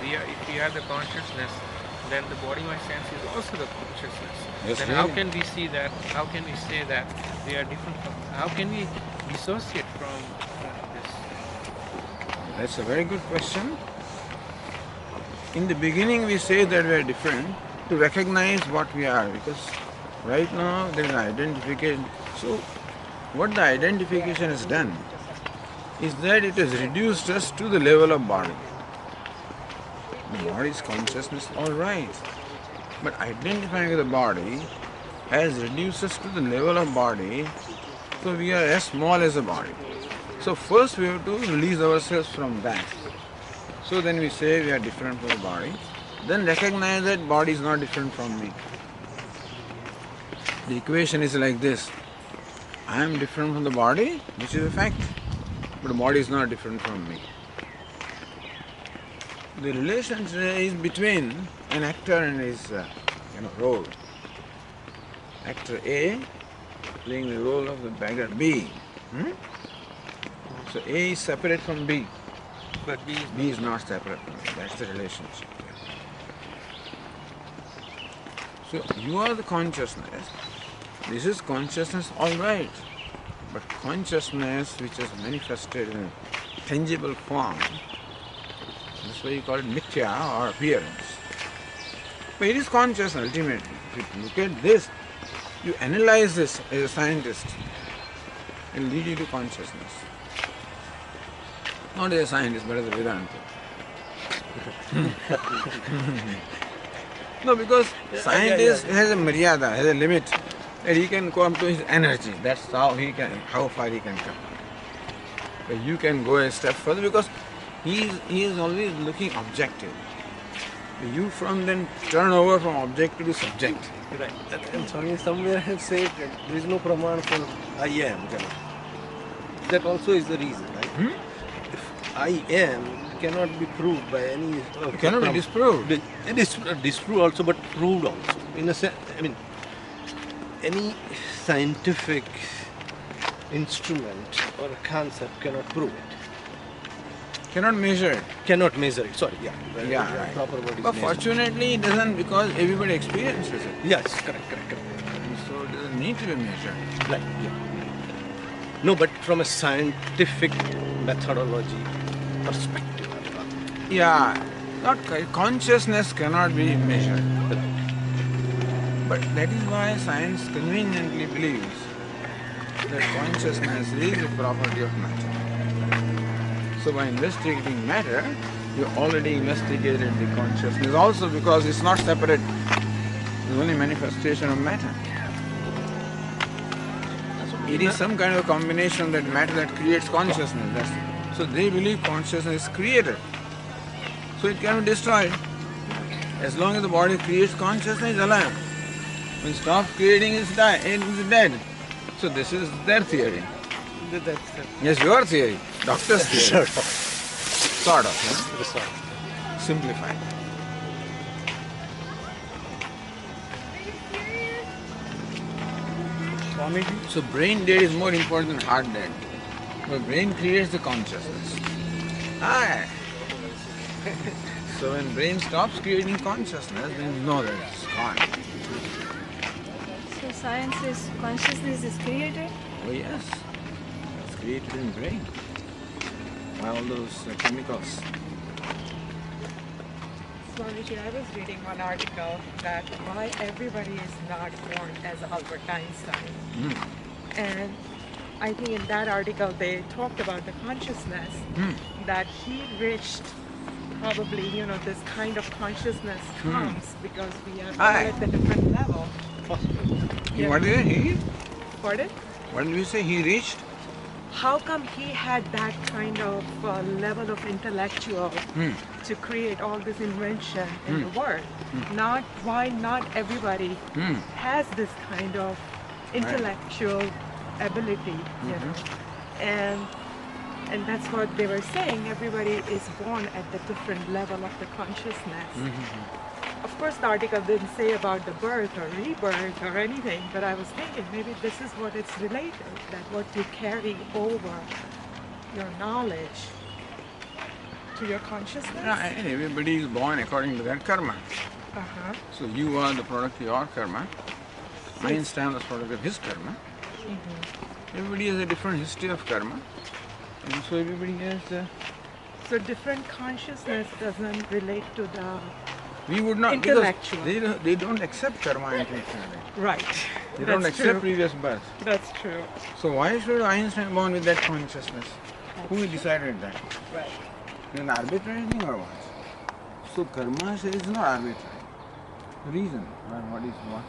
if we are the consciousness, then the body mind sense is also the consciousness. Yes, Then really. how can we see that? How can we say that they are different from? How can we dissociate from this? That's a very good question. In the beginning we say that we are different to recognize what we are, because right now there is identification. So what the identification has done is that it has reduced us to the level of body. The body is consciousness, all right. But identifying with the body has reduced us to the level of body, so we are as small as the body. So first we have to release ourselves from that. So then we say we are different from the body. Then recognize that body is not different from me. The equation is like this. I am different from the body, which is a fact. But the body is not different from me. The relationship is between an actor and his role. Actor A playing the role of the beggar B. So A is separate from B. But B is not separate from A. That's the relationship. So you are the consciousness. This is consciousness, all right. But consciousness which is manifested in a tangible form, that's why you call it mithya or appearance. But it is conscious ultimately. If you look at this, you analyze this as a scientist, it will lead you to consciousness. Not as a scientist, but as a Vedanta. No, because scientist has a maryada, has a limit, that he can come to his energy. That's how far he can come. But you can go a step further because he is always looking objective. You from then turn over from objective to subject. Right. And Swami somewhere has said that there is no praman for I am. That also is the reason, right? If I am cannot be proved by any... It cannot be disproved. It is disproved also, but proved also. In a sense, I mean, any scientific instrument or a concept cannot prove it. Cannot measure it. Cannot measure it. Sorry, yeah. Yeah, right. Proper word is But measure. fortunately it doesn't, because everybody experiences it. Yes, correct. And so it doesn't need to be measured. Right, yeah. No, but from a scientific methodology perspective. Yeah, consciousness cannot be measured. But that is why science conveniently believes that consciousness is a property of matter. So by investigating matter, you already investigated the consciousness also, because it's not separate. It's only manifestation of matter. It is some kind of combination of that matter that creates consciousness. That's it. So they believe consciousness is created. So it cannot be destroyed. As long as the body creates consciousness, it's alive. When it stops creating, it's dead. So this is their theory. Yes, your theory. Doctor's theory. Sort of. Simplified. So brain dead is more important than heart dead. But brain creates the consciousness. So when brain stops creating consciousness, then you know that it's gone. So science is consciousness is created? Oh yes, it's created in brain by all those chemicals. Swamiji, I was reading one article that why everybody is not born as Albert Einstein. And I think in that article they talked about the consciousness, that he reached probably, this kind of consciousness comes because we are all at the different level. Yeah. What did he? Pardon? What did we say? He reached? How come he had that kind of level of intellectual to create all this invention in the world? Why not everybody has this kind of intellectual ability, and that's what they were saying. Everybody is born at the different level of the consciousness. Of course, the article didn't say about the birth or rebirth or anything, but I was thinking maybe this is what it's related, that what you carry over, your knowledge, to your consciousness? Everybody is born according to their karma. Uh-huh. So you are the product of your karma. Einstein was product of his karma. Everybody has a different history of karma. And so everybody has So different consciousness doesn't relate to the we would not intellectual. because they don't accept karma intellectually. Right. They don't That's accept true. previous birth. That's true. So why should Einstein born with that consciousness? Who decided that? Right. Is an arbitrary thing or what? So karma says not arbitrary. Reason what is what.